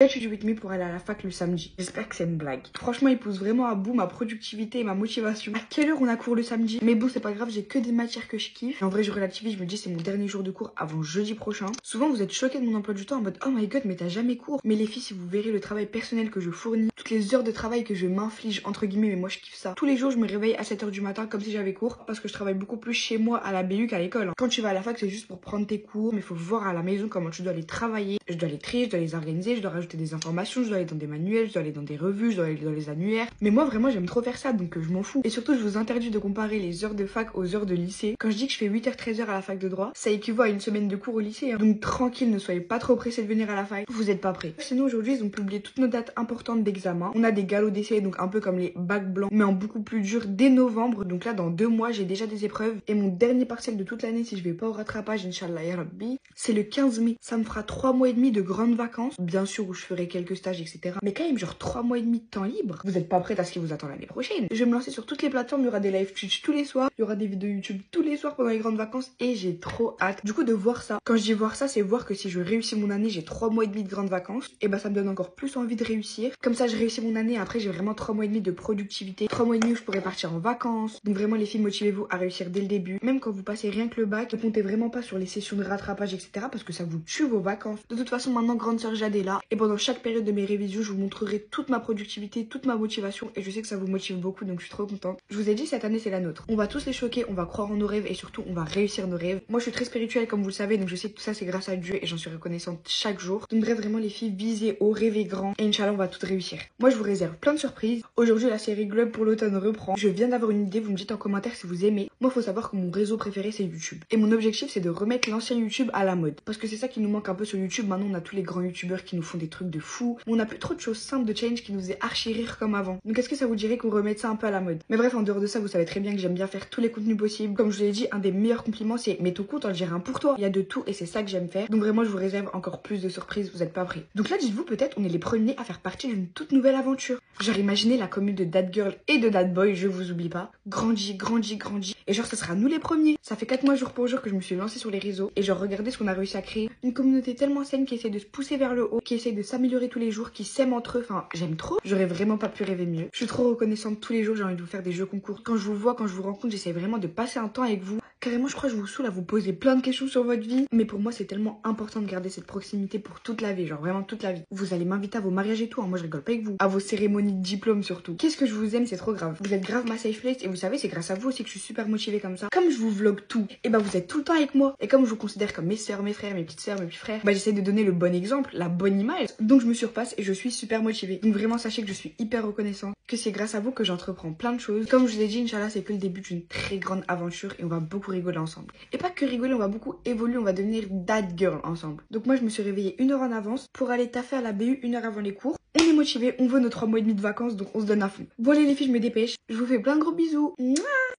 Là, je suis with me pour aller à la fac le samedi. J'espère que c'est une blague. Franchement, il pousse vraiment à bout ma productivité et ma motivation. À quelle heure on a cours le samedi? Mais bon, c'est pas grave, j'ai que des matières que je kiffe. Et en vrai, je relativise, je me dis c'est mon dernier jour de cours avant jeudi prochain. Souvent, vous êtes choqués de mon emploi du temps en mode oh my god, mais t'as jamais cours. Mais les filles, si vous verrez le travail personnel que je fournis, toutes les heures de travail que je m'inflige, entre guillemets, mais moi je kiffe ça. Tous les jours, je me réveille à 7 h du matin comme si j'avais cours parce que je travaille beaucoup plus chez moi à la BU qu'à l'école. Quand tu vas à la fac, c'est juste pour prendre tes cours, mais faut voir à la maison comment tu dois les travailler. Je dois les trier, je dois les organiser, je dois rajouter des informations, je dois aller dans des manuels, je dois aller dans des revues, je dois aller dans les annuaires. Mais moi vraiment j'aime trop faire ça donc je m'en fous. Et surtout je vous interdis de comparer les heures de fac aux heures de lycée. Quand je dis que je fais 8h-13h à la fac de droit, ça équivaut à une semaine de cours au lycée. Donc tranquille, ne soyez pas trop pressés de venir à la fac. Vous êtes pas prêts. Sinon aujourd'hui ils ont publié toutes nos dates importantes d'examen. On a des galops d'essai donc un peu comme les bacs blancs mais en beaucoup plus dur dès novembre. Donc là dans 2 mois j'ai déjà des épreuves. Et mon dernier partiel de toute l'année si je vais pas au rattrapage, Inch'Allah ya Rabbi, c'est le 15 mai. Ça me fera 3 mois et demi de grandes vacances. Bien sûr où je ferai quelques stages etc. Mais quand même genre 3 mois et demi de temps libre. Vous êtes pas prête à ce qui vous attend l'année prochaine. Je vais me lancer sur toutes les plateformes, il y aura des live Twitch tous les soirs, il y aura des vidéos YouTube tous les soirs pendant les grandes vacances et j'ai trop hâte. Du coup de voir ça. Quand je dis voir ça, c'est voir que si je réussis mon année, j'ai 3 mois et demi de grandes vacances, et bah ça me donne encore plus envie de réussir. Comme ça je réussis mon année, après j'ai vraiment 3 mois et demi de productivité, 3 mois et demi où je pourrais partir en vacances. Donc vraiment les filles, motivez-vous à réussir dès le début. Même quand vous passez rien que le bac, ne comptez vraiment pas sur les sessions de rattrapage etc. parce que ça vous tue vos vacances. De toute façon maintenant grande sœur Jade est là et pendant chaque période de mes révisions, je vous montrerai toute ma productivité, toute ma motivation et je sais que ça vous motive beaucoup donc je suis trop contente. Je vous ai dit cette année c'est la nôtre. On va tous les choquer, on va croire en nos rêves et surtout on va réussir nos rêves. Moi je suis très spirituelle comme vous le savez donc je sais que tout ça c'est grâce à Dieu et j'en suis reconnaissante chaque jour. Donc bref vraiment les filles, visez haut, rêvez grand et Inch'Allah on va toutes réussir. Moi je vous réserve plein de surprises. Aujourd'hui la série Globe pour l'automne reprend. Je viens d'avoir une idée, vous me dites en commentaire si vous aimez. Moi faut savoir que mon réseau préféré c'est YouTube. Et mon objectif c'est de remettre l'ancien YouTube à la mode. Parce que c'est ça qui nous manque un peu sur YouTube. Maintenant on a tous les grands youtubeurs qui nous font des trucs de fou. On a plus trop de choses simples de challenge qui nous faisaient archi rire comme avant. Donc est-ce que ça vous dirait qu'on remette ça un peu à la mode? Mais bref en dehors de ça vous savez très bien que j'aime bien faire tous les contenus possibles. Comme je vous l'ai dit, un des meilleurs compliments c'est mets ton compte, on dirait un pour toi. Il y a de tout et c'est ça que j'aime faire. Donc vraiment je vous réserve encore plus de surprises, vous êtes pas prêts. Donc là dites-vous peut-être on est les premiers à faire partie d'une toute nouvelle aventure. Genre imaginez la commune de That Girl et de That Boy, je vous oublie pas. Grandit. Et genre ça sera nous les premiers. Ça fait 4 mois jour pour jour que je me suis lancée sur les réseaux et genre regardez ce qu'on a réussi à créer. Une communauté tellement saine qui essaie de se pousser vers le haut, qui essaie de s'améliorer tous les jours, qui s'aiment entre eux. Enfin j'aime trop. J'aurais vraiment pas pu rêver mieux. Je suis trop reconnaissante tous les jours, j'ai envie de vous faire des jeux concours. Quand je vous vois, quand je vous rencontre, j'essaie vraiment de passer un temps avec vous. Carrément je crois que je vous saoule à vous poser plein de questions sur votre vie. Mais pour moi c'est tellement important de garder cette proximité pour toute la vie, genre vraiment toute la vie. Vous allez m'inviter à vos mariages et tout, hein. Moi je rigole pas avec vous. À vos cérémonies de diplôme surtout. Qu'est-ce que je vous aime, c'est trop grave. Vous êtes grave ma safe place et vous savez c'est grâce à vous aussi que je suis super motivée comme ça. Comme je vous vlog tout, et bah vous êtes tout le temps avec moi. Et comme je vous considère comme mes soeurs, mes frères, mes petites soeurs, mes petits frères, bah j'essaie de donner le bon exemple, la bonne image. Donc je me surpasse et je suis super motivée. Donc vraiment sachez que je suis hyper reconnaissante, que c'est grâce à vous que j'entreprends plein de choses. Comme je vous ai dit, Inch'Allah c'est que le début d'une très grande aventure et on va beaucoup rigoler ensemble. Et pas que rigoler, on va beaucoup évoluer, on va devenir That Girl ensemble. Donc moi je me suis réveillée 1 heure en avance pour aller taffer à la BU 1 heure avant les cours. On est motivé, on veut nos 3 mois et demi de vacances donc on se donne à fond. Bon allez les filles, je me dépêche. Je vous fais plein de gros bisous. Mouah.